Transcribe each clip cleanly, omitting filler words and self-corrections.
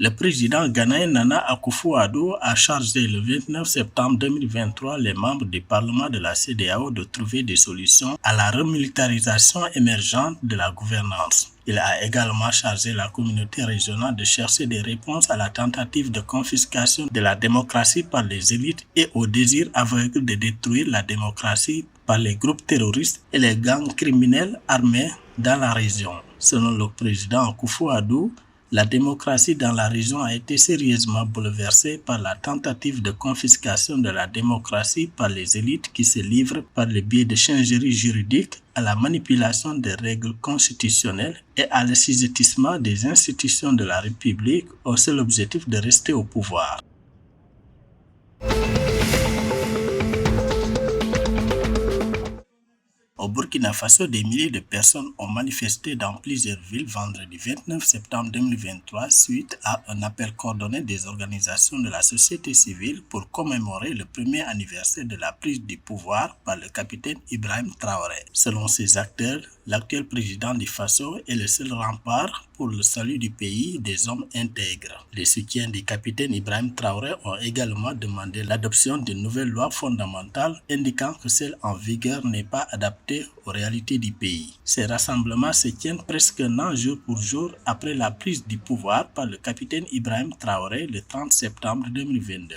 Le président ghanéen Nana Akufo-Addo a chargé le 29 septembre 2023 les membres du Parlement de la CEDEAO de trouver des solutions à la remilitarisation émergente de la gouvernance. Il a également chargé la communauté régionale de chercher des réponses à la tentative de confiscation de la démocratie par les élites et au désir aveugle de détruire la démocratie par les groupes terroristes et les gangs criminels armés dans la région. Selon le président Akufo-Addo, la démocratie dans la région a été sérieusement bouleversée par la tentative de confiscation de la démocratie par les élites qui se livrent par le biais de changeries juridiques à la manipulation des règles constitutionnelles et à l'assujettissement des institutions de la République au seul objectif de rester au pouvoir. Au Burkina Faso, des milliers de personnes ont manifesté dans plusieurs villes vendredi 29 septembre 2023 suite à un appel coordonné des organisations de la société civile pour commémorer le premier anniversaire de la prise du pouvoir par le capitaine Ibrahim Traoré. Selon ces acteurs, l'actuel président du Faso est le seul rempart pour le salut du pays des hommes intègres. Les soutiens du capitaine Ibrahim Traoré ont également demandé l'adoption d'une nouvelle loi fondamentale indiquant que celle en vigueur n'est pas adaptée aux réalités du pays. Ces rassemblements se tiennent presque un an jour pour jour après la prise du pouvoir par le capitaine Ibrahim Traoré le 30 septembre 2022.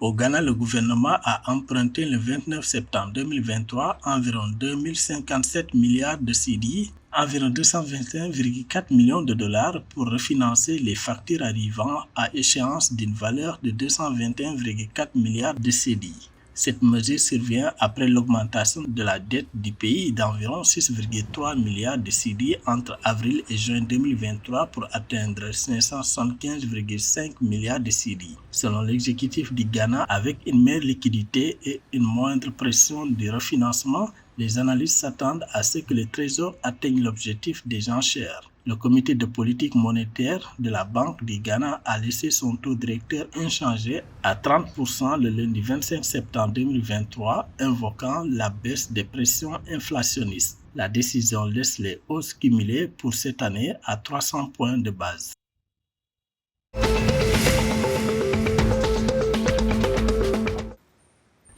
Au Ghana, le gouvernement a emprunté le 29 septembre 2023 environ 2057 milliards de cedi, environ 221,4 millions de dollars pour refinancer les factures arrivant à échéance d'une valeur de 221,4 milliards de cedi. Cette mesure survient après l'augmentation de la dette du pays d'environ 6,3 milliards de cedi entre avril et juin 2023 pour atteindre 575,5 milliards de cedi. Selon l'exécutif du Ghana, avec une meilleure liquidité et une moindre pression de refinancement, les analystes s'attendent à ce que le Trésor atteigne l'objectif des enchères. Le comité de politique monétaire de la Banque du Ghana a laissé son taux directeur inchangé à 30% le lundi 25 septembre 2023, invoquant la baisse des pressions inflationnistes. La décision laisse les hausses cumulées pour cette année à 300 points de base.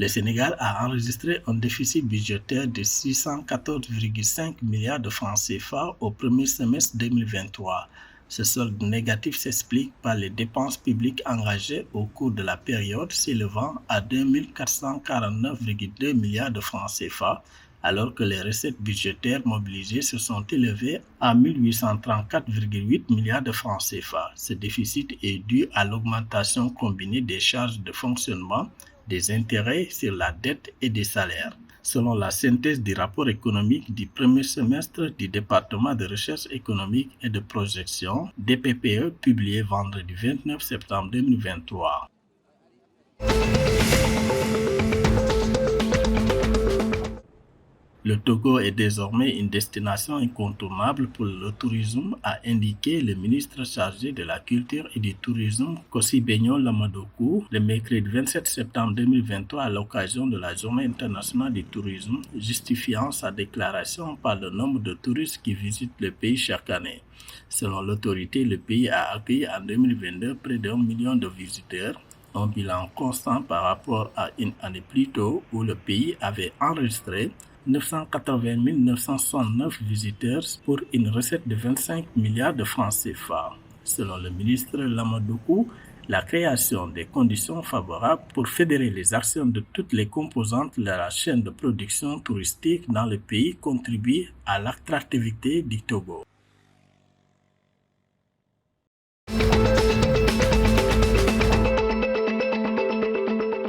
Le Sénégal a enregistré un déficit budgétaire de 614,5 milliards de francs CFA au premier semestre 2023. Ce solde négatif s'explique par les dépenses publiques engagées au cours de la période s'élevant à 2 449,2 milliards de francs CFA, alors que les recettes budgétaires mobilisées se sont élevées à 1 834,8 milliards de francs CFA. Ce déficit est dû à l'augmentation combinée des charges de fonctionnement, des intérêts sur la dette et des salaires. Selon la synthèse du rapport économique du premier semestre du département de recherche économique et de projection, DPPE, publié vendredi 29 septembre 2023. Le Togo est désormais une destination incontournable pour le tourisme, a indiqué le ministre chargé de la Culture et du Tourisme, Kossi Benyo Lamadokou, le mercredi 27 septembre 2023 à l'occasion de la Journée internationale du tourisme, justifiant sa déclaration par le nombre de touristes qui visitent le pays chaque année. Selon l'autorité, le pays a accueilli en 2022 près d'1 million de visiteurs, un bilan constant par rapport à une année plus tôt où le pays avait enregistré 980 969 visiteurs pour une recette de 25 milliards de francs CFA. Selon le ministre Lamadokou, la création des conditions favorables pour fédérer les actions de toutes les composantes de la chaîne de production touristique dans le pays contribue à l'attractivité du Togo.